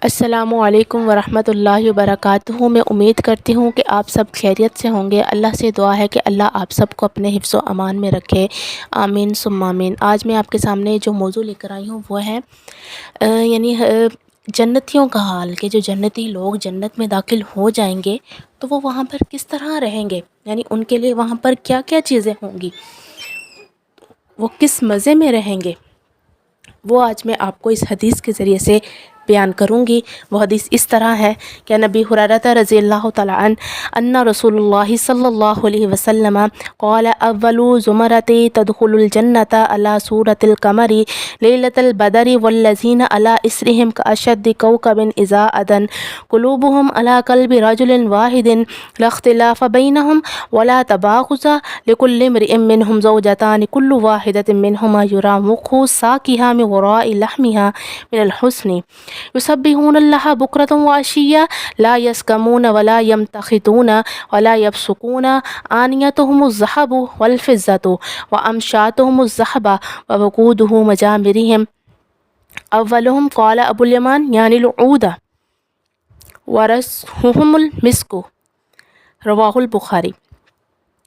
السلام علیکم ورحمۃ اللہ وبرکاتہ۔ میں امید کرتی ہوں کہ آپ سب خیریت سے ہوں گے۔ اللہ سے دعا ہے کہ اللہ آپ سب کو اپنے حفظ و امان میں رکھے، آمین ثم آمین۔ آج میں آپ کے سامنے جو موضوع لے کر آئی ہوں وہ ہے جنتیوں کا حال، کہ جو جنتی لوگ جنت میں داخل ہو جائیں گے تو وہ وہاں پر کس طرح رہیں گے، یعنی ان کے لیے وہاں پر کیا کیا چیزیں ہوں گی، وہ کس مزے میں رہیں گے، وہ آج میں آپ کو اس حدیث کے ذریعے سے بیان کروں گی۔ وہ حدیث اس طرح ہے کہ نبی ہریرہ رضی اللہ تعالیٰ عنہ ان رسول اللہ صلی اللہ علیہ وسلم قال اول زمرۃ تدخل الجنۃ علی صورۃ القمر لیلۃ البدر والذین علی اسرہم کاشد کوکب اذا ادن قلوبهم علی قلب رجل واحد لا اختلاف بینہم ولا تباغض لكل امرئ منهم زوجتان كل واحدة منهما يرى مخ ساقها من وراء لحمها من الحسن یسبحون اللہ بکرۃ وعشیا لا یسکمون ولا یمتخطون ولا یبصقون آنیتهم الذهب والفضة وامشاتهم الذهب ووقودهم مجامرهم اولهم قال ابو الیمان یعنی العود ورسهم المسک، رواہ البخاری۔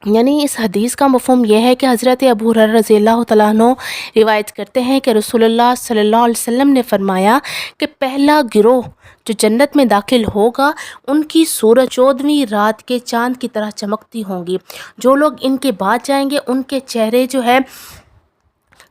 یعنی اس حدیث کا مفہوم یہ ہے کہ حضرت ابو ہریرہ رضی اللہ تعالیٰ عنہ روایت کرتے ہیں کہ رسول اللہ صلی اللہ علیہ وسلم نے فرمایا کہ پہلا گروہ جو جنت میں داخل ہوگا ان کی صورت 14ویں رات کے چاند کی طرح چمکتی ہوں گی۔ جو لوگ ان کے بعد جائیں گے ان کے چہرے جو ہے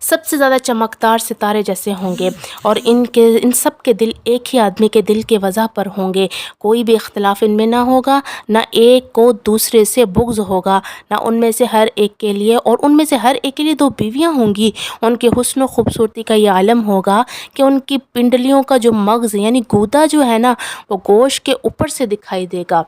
سب سے زیادہ چمکدار ستارے جیسے ہوں گے، اور ان سب کے دل ایک ہی آدمی کے دل کے وضع پر ہوں گے، کوئی بھی اختلاف ان میں نہ ہوگا، نہ ایک کو دوسرے سے بغض ہوگا، نہ ان میں سے ہر ایک کے لیے، اور ان میں سے ہر ایک کے لیے 2 بیویاں ہوں گی۔ ان کے حسن و خوبصورتی کا یہ عالم ہوگا کہ ان کی پنڈلیوں کا جو مغز یعنی گودا جو ہے نا وہ گوشت کے اوپر سے دکھائی دے گا،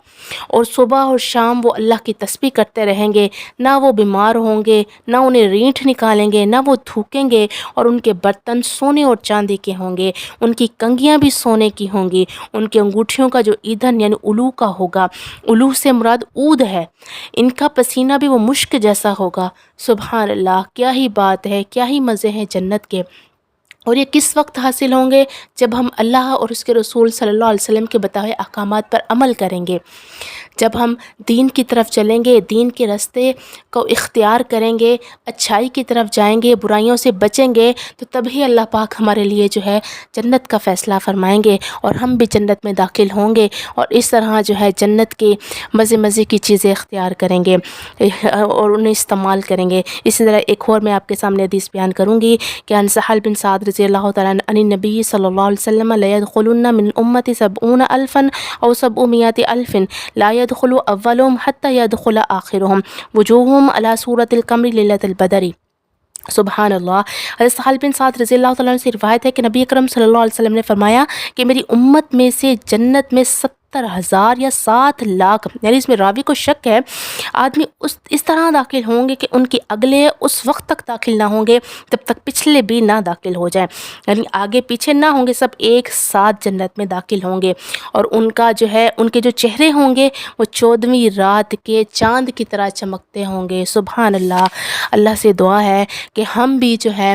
اور صبح اور شام وہ اللہ کی تسبیح کرتے رہیں گے، نہ وہ بیمار ہوں گے، نہ انہیں رینٹھ نکالیں گے، نہ وہ تھوکیں گے، اور ان کے برتن سونے اور چاندی کے ہوں گے، ان کی کنگھیاں بھی سونے کی ہوں گی، ان کے انگوٹھیوں کا جو ایندھن یعنی الو کا ہوگا، الو سے مراد عود ہے، ان کا پسینہ بھی وہ مشک جیسا ہوگا۔ سبحان اللہ، کیا ہی بات ہے، کیا ہی مزے ہیں جنت کے۔ اور یہ کس وقت حاصل ہوں گے؟ جب ہم اللہ اور اس کے رسول صلی اللہ علیہ وسلم کے بتائے احکامات پر عمل کریں گے، جب ہم دین کی طرف چلیں گے، دین کے راستے کو اختیار کریں گے، اچھائی کی طرف جائیں گے، برائیوں سے بچیں گے، تو تبھی اللہ پاک ہمارے لیے جو ہے جنت کا فیصلہ فرمائیں گے، اور ہم بھی جنت میں داخل ہوں گے، اور اس طرح جو ہے جنت کے مزے کی چیزیں اختیار کریں گے اور انہیں استعمال کریں گے۔ اسی طرح ایک اور میں آپ کے سامنے حدیث بیان کروں گی کہ عن سہل بن سعد رضی اللہ تعالیٰ عن النبی صلی اللہ علیہ وسلم لیدخلن من امتی 70,000 او 700,000 لا يدخل اولهم حتى يدخل آخرهم وجوههم على صورة القمر ليلة البدر۔ سبحان اللہ۔ حضرت سہل بن سعد رضی اللہ تعالیٰ عنہ سے روایت ہے کہ نبی اکرم صلی اللہ علیہ وسلم نے فرمایا کہ میری امت میں سے جنت میں 70,000 یا 7,00,000، یعنی اس میں راوی کو شک ہے، آدمی اس طرح داخل ہوں گے کہ ان کے اگلے اس وقت تک داخل نہ ہوں گے تب تک پچھلے بھی نہ داخل ہو جائیں، یعنی آگے پیچھے نہ ہوں گے، سب ایک ساتھ جنت میں داخل ہوں گے، اور ان کا جو ہے ان کے جو چہرے ہوں گے وہ 14ویں رات کے چاند کی طرح چمکتے ہوں گے۔ سبحان اللہ۔ اللہ سے دعا ہے کہ ہم بھی جو ہے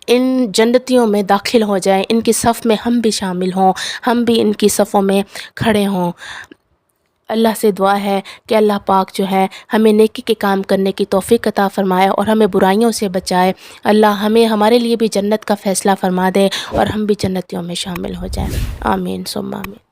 ان جنتیوں میں داخل ہو جائیں، ان کی صف میں ہم بھی شامل ہوں، ہم بھی ان کی صفوں میں کھڑے ہوں۔ اللہ سے دعا ہے کہ اللہ پاک جو ہے ہمیں نیکی کے کام کرنے کی توفیق عطا فرمائے اور ہمیں برائیوں سے بچائے۔ اللہ ہمیں ہمارے لیے بھی جنت کا فیصلہ فرما دے اور ہم بھی جنتیوں میں شامل ہو جائیں، آمین ثم آمین۔